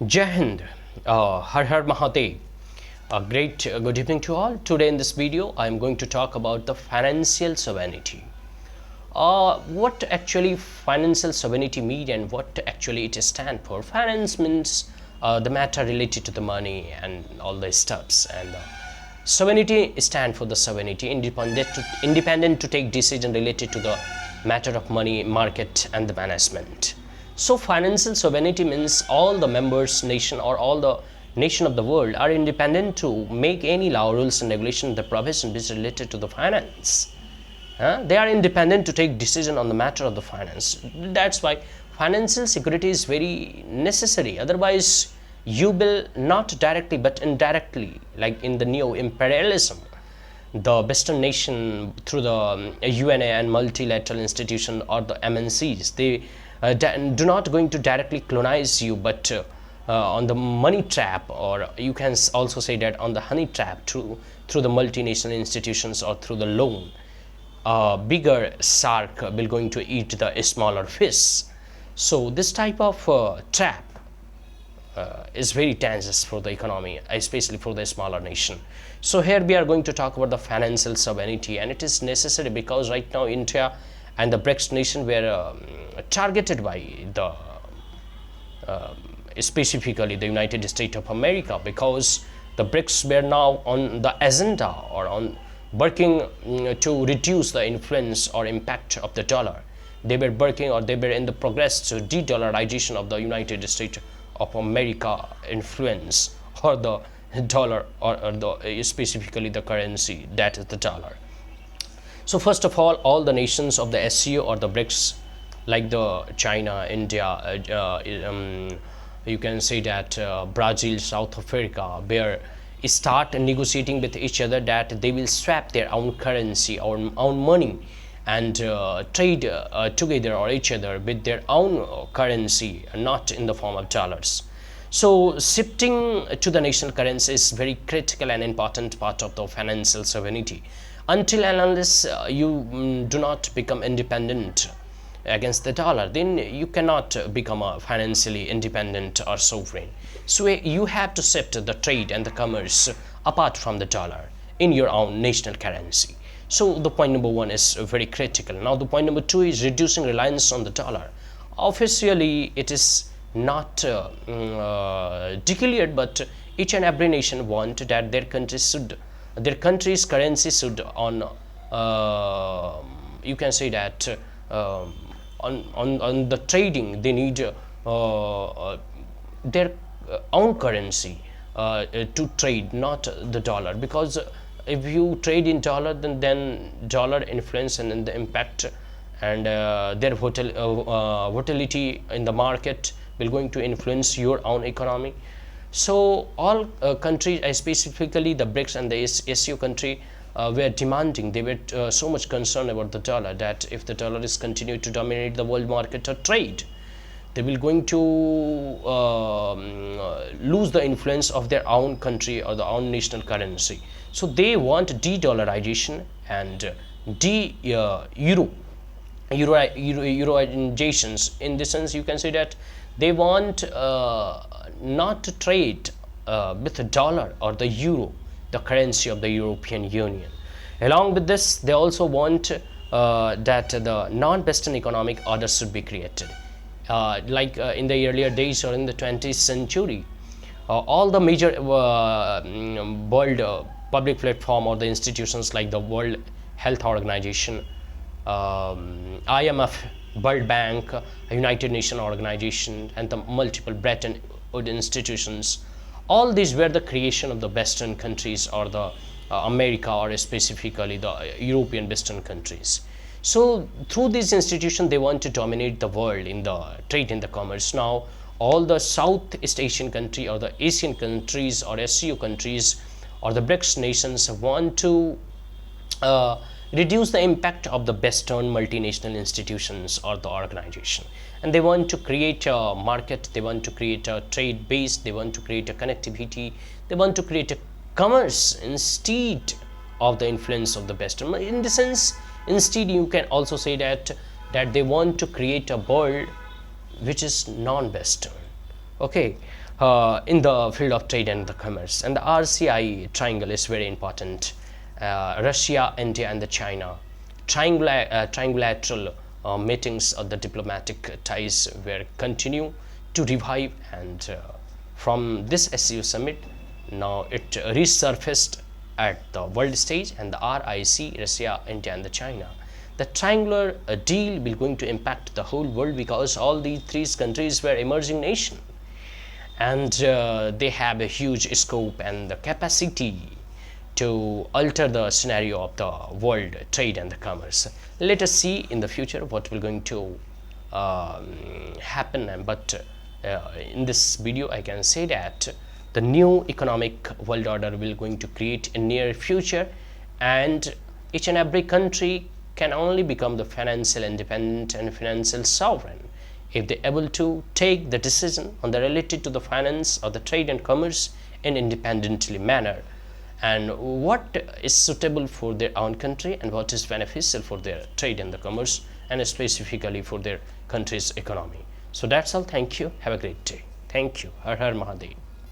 Jai Hind, Har Har Mahadev. Good evening to all. Today in this video, I am going to talk about the financial sovereignty. What actually financial sovereignty mean and what actually it stand for. Finance means the matter related to the money and all the stuffs, and sovereignty stand for the sovereignty, independent to take decision related to the matter of money, market and the management. So financial sovereignty means all the members nation or all the nation of the world are independent to make any law, rules and regulation, the provision which is related to the finance. They are independent to take decision on the matter of the finance. That's why financial security is very necessary. Otherwise, you will not directly but indirectly, like in the neo-imperialism, the Western nation through the UNA and multilateral institution or the MNCs, they do not going to directly colonize you, but on the money trap, or you can also say that on the honey trap through the multinational institutions or through the loan. Bigger shark will going to eat the smaller fish. So this type of trap is very dangerous for the economy, especially for the smaller nation. So here we are going to talk about the financial sovereignty, and it is necessary because right now India and the BRICS nation were targeted by the specifically the United States of America, because the BRICS were now on the agenda or on working to reduce the influence or impact of the dollar. They were working, or they were in the progress to de-dollarization of the United States of America influence, or the dollar, or the specifically the currency, that is the dollar. So first of all the nations of the SCO or the BRICS, like the China, India, you can say that Brazil, South Africa, where start negotiating with each other that they will swap their own currency or own money and trade together or each other with their own currency, not in the form of dollars. So shifting to the national currency is very critical and important part of the financial sovereignty. Until and unless you do not become independent against the dollar, then you cannot become a financially independent or sovereign. So you have to shift the trade and the commerce apart from the dollar in your own national currency. So the point number one is very critical. Now the point number two is reducing reliance on the dollar. Officially it is not declared, but each and every nation want that their country's currency should on you can say that on the trading they need their own currency to trade, not the dollar, because if you trade in dollar, then dollar influence and the impact and their volatility in the market will going to influence your own economy. So all countries, specifically the BRICS and the SCO country, were demanding, they were so much concerned about the dollar, that if the dollar is continued to dominate the world market or trade, they will going to lose the influence of their own country or the own national currency. So they want de-dollarization and euroizations. In this sense, you can say that they want not to trade with the dollar or the euro, the currency of the European Union. Along with this, they also want that the non-Western economic order should be created. In the earlier days or in the 20th century, all the major world public platform or the institutions like the World Health Organization, IMF, World Bank, United Nations Organization, and the multiple Bretton Woods institutions, all these were the creation of the Western countries or the America, or specifically the European Western countries. So through these institutions, they want to dominate the world in the trade and the commerce. Now all the Southeast Asian country or the Asian countries or SCO countries or the BRICS nations want to reduce the impact of the Western multinational institutions or the organization, and they want to create a market, they want to create a trade base, they want to create a connectivity, they want to create a commerce instead of the influence of the Western. In the sense, instead you can also say that they want to create a world which is non-Western, Okay, in the field of trade and the commerce, and the RCI triangle is very important. Russia, India, and the China. Triangulateral meetings of the diplomatic ties were continue to revive, and from this SCO summit, now it resurfaced at the world stage, and the RIC, Russia, India, and the China. The triangular deal will going to impact the whole world because all these three countries were emerging nations, and they have a huge scope and the capacity to alter the scenario of the world trade and the commerce. Let us see in the future what will going to happen, but in this video I can say that the new economic world order will going to create in near future, and each and every country can only become the financial independent and financial sovereign if they able to take the decision on the related to the finance or the trade and commerce in independently manner, and what is suitable for their own country and what is beneficial for their trade and the commerce, and specifically for their country's economy. So that's all. Thank you. Have a great day. Thank you. Har Har Mahadev.